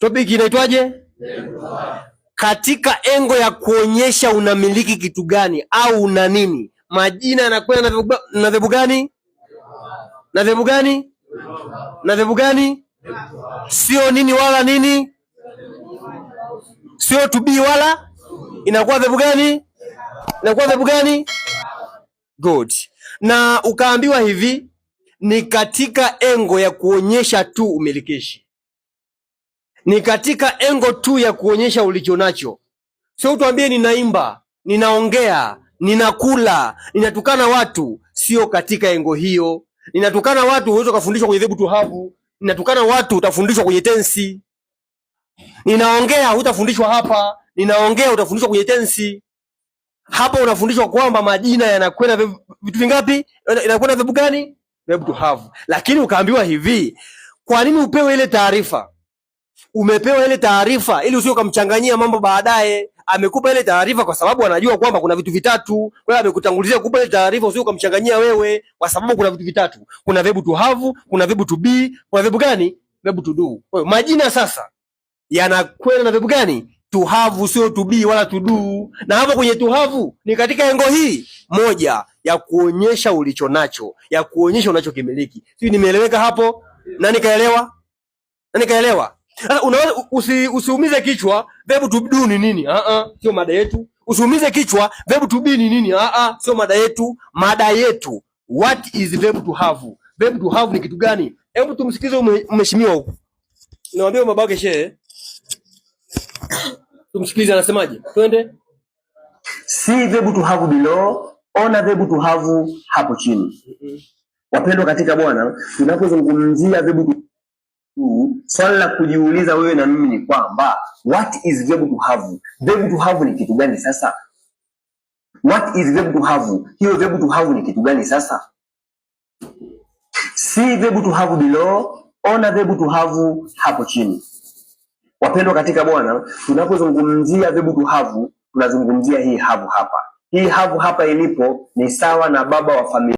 Topic inaitwaje? Katika engo ya kuonyesha unamiliki kitu gani au una nini, majina yanakwenda na verb gani? Na verb gani? Na verb gani? Sio nini wala nini, sio to be wala, inakuwa verb gani? Inakuwa verb gani? Good. Na ukaambiwa hivi, ni katika engo ya kuonyesha tu umilikishi, ni katika engo tu ya kuonyesha ulicho nacho. Sio utuambie ninaimba, ninaongea, ninakula, ninatukana watu. Sio katika engo hiyo. Ninatukana watu unaweza kufundishwa kwenye verb to have. Ninatukana watu utafundishwa kwenye tensi. Ninaongea hutafundishwa hapa. Ninaongea utafundishwa kwenye tensi. Hapa unafundishwa kwamba majina yanakwenda vitu vingapi? Inakwenda verb gani? Verb to have. Lakini ukaambiwa hivi, kwa nini upewe ile taarifa? Umepewa ile taarifa ili usio kumchanganyia mambo baadaye. Amekupa ile taarifa kwa sababu anajua kwamba kuna vitu vitatu. Kwa hiyo amekutangulizia kukupa ile taarifa usio kumchanganyia wewe, kwa sababu kuna vitu vitatu. Kuna verb to have, kuna verb to be, kuna verb gani? Verb to do. Kwa hiyo majina sasa yanakwenda na verb gani? To have, sio to be wala to do. Na hapo kwenye to have ni katika engo hii moja ya kuonyesha ulicho nacho, ya kuonyesha unachokimiliki. Sio, nimeeleweka hapo? Nani kaelewa? Nani kaelewa? Unaweza usiumize kichwa verb to do ni nini? Sio mada yetu. Usiumize kichwa verb to be ni nini? Sio mada yetu. Mada yetu, what is verb to have? Verb to have ni kitu gani? Hebu tumsikize mheshimiwa huko. Niwaambie babake shehe. Tumsikilize anasemaje. Twende. See verb to have below, ona verb to have hapo chini. Wapendwa katika Bwana, tunapozungumzia verb to swali la kujiuliza wewe na mimi ni kwamba what is verb to have? Verb to have ni kitu gani sasa? What is verb to have? Hiyo verb to have ni kitu gani sasa? See verb to have below, ona verb to have hapo chini. Wapendwa katika Bwana, tunapozungumzia verb to have, tunazungumzia hii have hapa. Hii have hapa ilipo ni sawa na baba wa familia.